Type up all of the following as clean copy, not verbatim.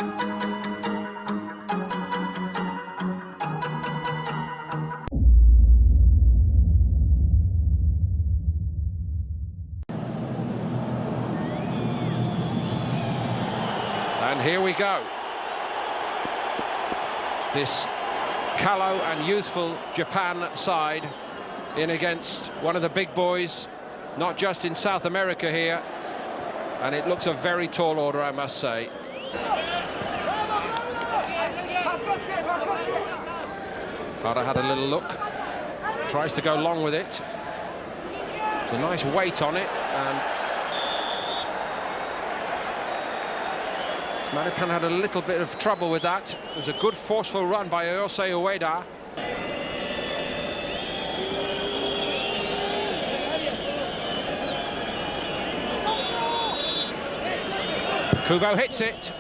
And here we go. This callow and youthful Japan side in against one of the big boys, not just in South America here. And it looks a very tall order, I must say. Hara had a little look, tries to go long with it. There's a nice weight on it, and Maripan had a little bit of trouble with that. It was a good forceful run by Yosei Ueda. Kubo hits it.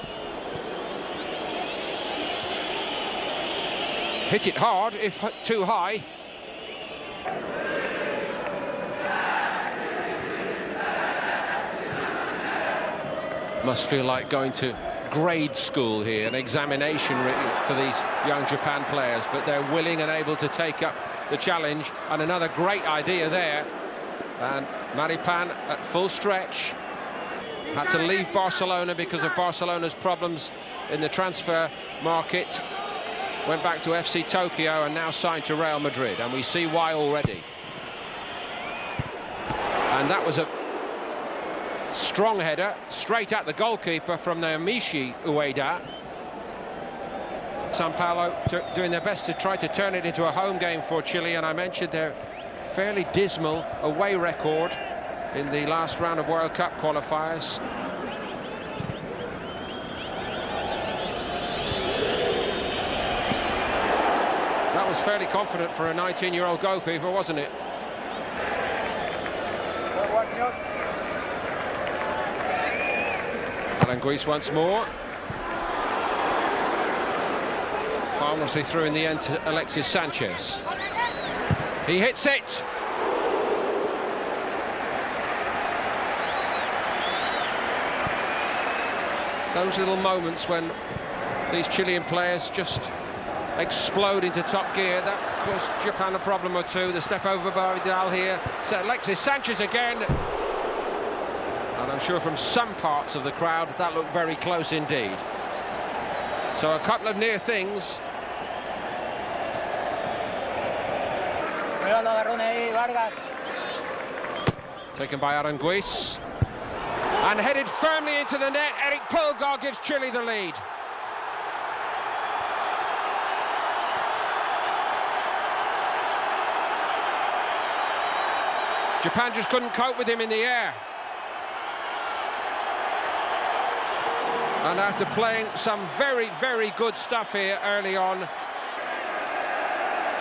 Hit it hard, if too high. Must feel like going to grade school here, an examination for these young Japan players, but they're willing and able to take up the challenge. And another great idea there. And Maripan at full stretch. Had to leave Barcelona because of Barcelona's problems in the transfer market. Went back to FC Tokyo and now signed to Real Madrid, and we see why already. And that was a strong header, straight at the goalkeeper from Naomichi Ueda. São Paulo doing their best to try to turn it into a home game for Chile, and I mentioned their fairly dismal away record in the last round of World Cup qualifiers. That was fairly confident for a 19-year-old goalkeeper, wasn't it? Aranguiz once more. Harmlessly through in the end to Alexis Sanchez. He hits it! Those little moments when these Chilean players just explode into top gear, that caused Japan a problem or two. The step over by Vidal here. So Alexis Sanchez again. And I'm sure from some parts of the crowd that looked very close indeed. So a couple of near things. Taken by Aranguiz. And headed firmly into the net. Eric Pulgar gives Chile the lead. Japan just couldn't cope with him in the air. And after playing some very, very good stuff here early on,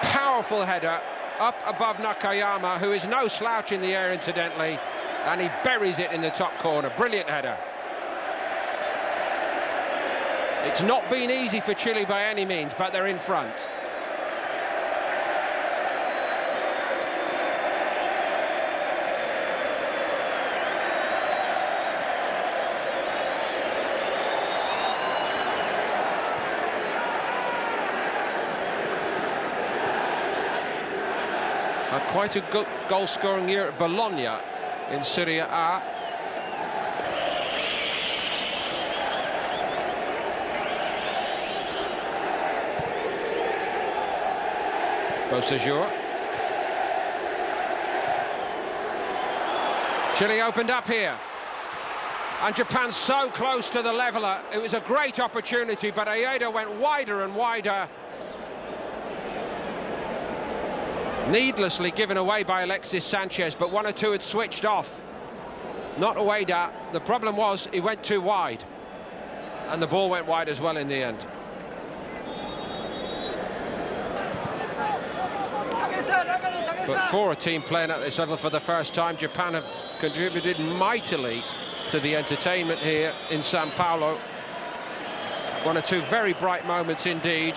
powerful header up above Nakayama, who is no slouch in the air incidentally, and he buries it in the top corner. Brilliant header. It's not been easy for Chile by any means, but they're in front. Quite a good goal-scoring year at Bologna in Serie A. Beausejour. Chile opened up here. And Japan so close to the leveller. It was a great opportunity, but Ueda went wider and wider. Needlessly given away by Alexis Sanchez, but one or two had switched off. Not Ueda. The problem was he went too wide, and the ball went wide as well in the end. But for a team playing at this level for the first time, Japan have contributed mightily to the entertainment here in São Paulo. One or two very bright moments indeed.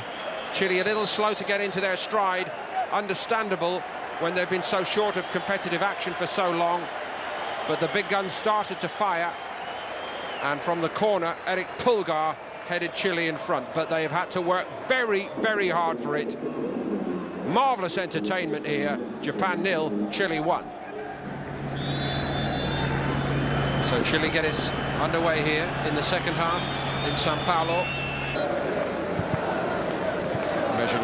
Chile a little slow to get into their stride. Understandable when they've been so short of competitive action for so long, but the big guns started to fire, and from the corner Eric Pulgar headed Chile in front, but they have had to work very, very hard for it. Marvellous entertainment here. Japan 0, Chile 1. So Chile get us underway here in the second half in Sao Paulo. Measured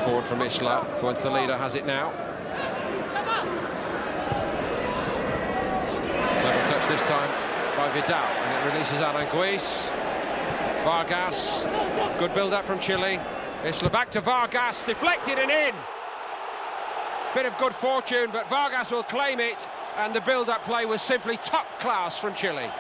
forward from Isla. Fuenzalida has it now. Clever touch this time by Vidal, and it releases Aranguiz. Vargas, good build-up from Chile. Isla back to Vargas, deflected and in. Bit of good fortune, but Vargas will claim it, and the build-up play was simply top class from Chile.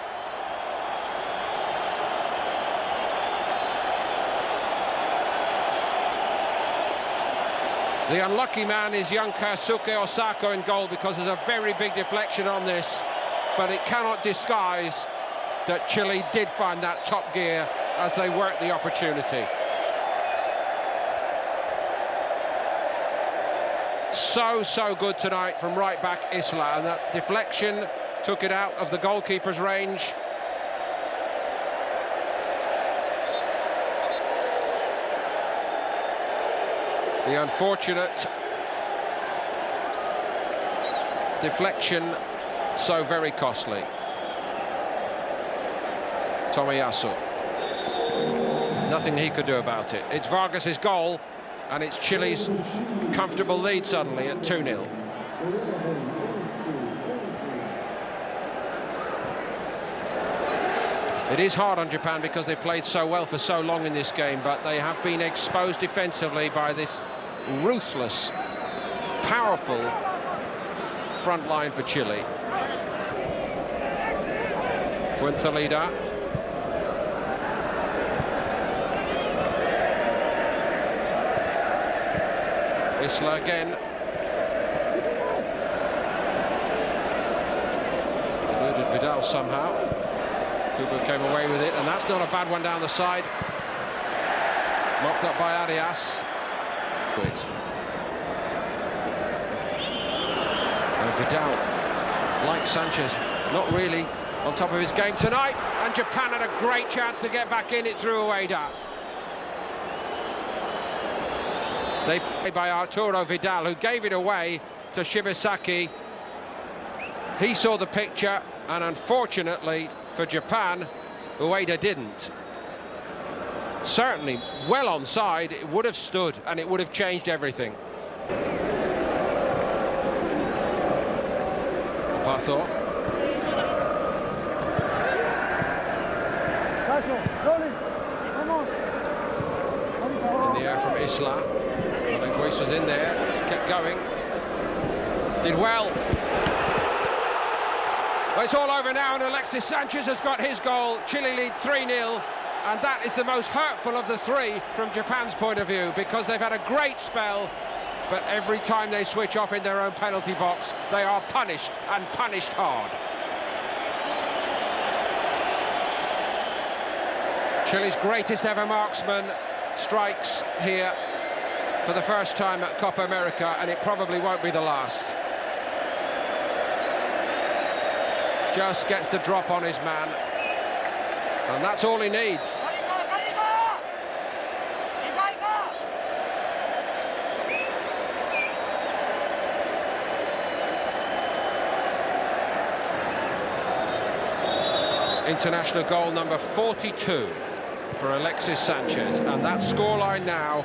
The unlucky man is young Keisuke Osako in goal, because there's a very big deflection on this, but it cannot disguise that Chile did find that top gear as they worked the opportunity. So good tonight from right back Isla, and that deflection took it out of the goalkeeper's range. The unfortunate deflection, so very costly. Tomiyasu. Nothing he could do about it. It's Vargas's goal, and it's Chile's comfortable lead suddenly at 2-0. It is hard on Japan because they've played so well for so long in this game, but they have been exposed defensively by this ruthless, powerful front line for Chile. Fuenzalida. Isla again. Eluded Vidal somehow. Copa came away with it, and that's not a bad one down the side. Mopped up by Arias. And Vidal, like Sanchez, not really on top of his game tonight, and Japan had a great chance to get back in. It threw away Ueda. They play by Arturo Vidal, who gave it away to Shibasaki. He saw the picture, and unfortunately for Japan, Ueda didn't. Certainly well onside, it would have stood, and it would have changed everything. Paso. In the air from Isla. Aranguiz was in there, kept going. Did well. Well, it's all over now, and Alexis Sanchez has got his goal. Chile lead 3-0. And that is the most hurtful of the three from Japan's point of view, because they've had a great spell, but every time they switch off in their own penalty box, they are punished, and punished hard. Chile's greatest ever marksman strikes here for the first time at Copa America, and it probably won't be the last. Just gets the drop on his man. And that's all he needs. International goal number 42 for Alexis Sanchez, and that scoreline now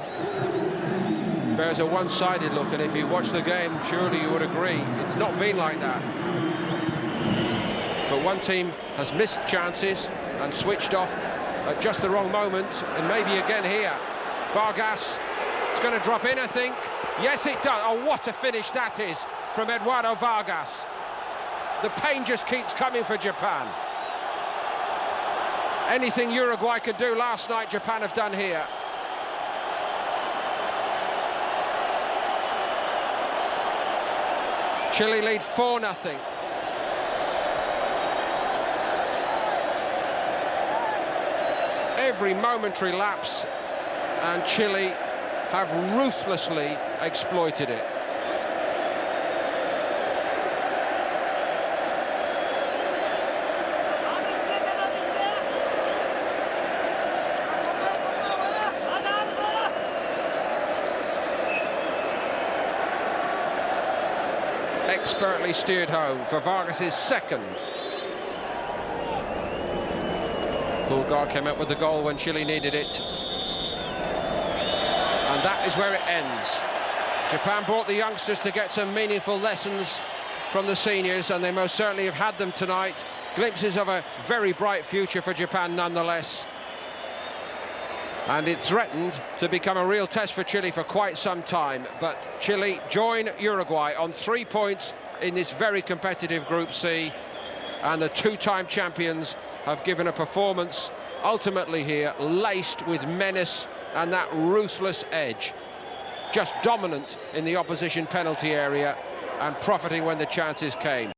bears a one-sided look, and if you watch the game, surely you would agree it's not been like that. But one team has missed chances and switched off at just the wrong moment, and maybe again here. Vargas, it's going to drop in, I think. Yes, it does. Oh, what a finish that is from Eduardo Vargas. The pain just keeps coming for Japan. Anything Uruguay could do last night, Japan have done here. Chile lead 4-0. Every momentary lapse, and Chile have ruthlessly exploited it. expertly steered home for Vargas's second. Pulgar came up with the goal when Chile needed it. And that is where it ends. Japan brought the youngsters to get some meaningful lessons from the seniors, and they most certainly have had them tonight. Glimpses of a very bright future for Japan nonetheless. And it threatened to become a real test for Chile for quite some time. But Chile join Uruguay on 3 points in this very competitive Group C. And the two-time champions have given a performance ultimately here laced with menace and that ruthless edge. Just dominant in the opposition penalty area and profiting when the chances came.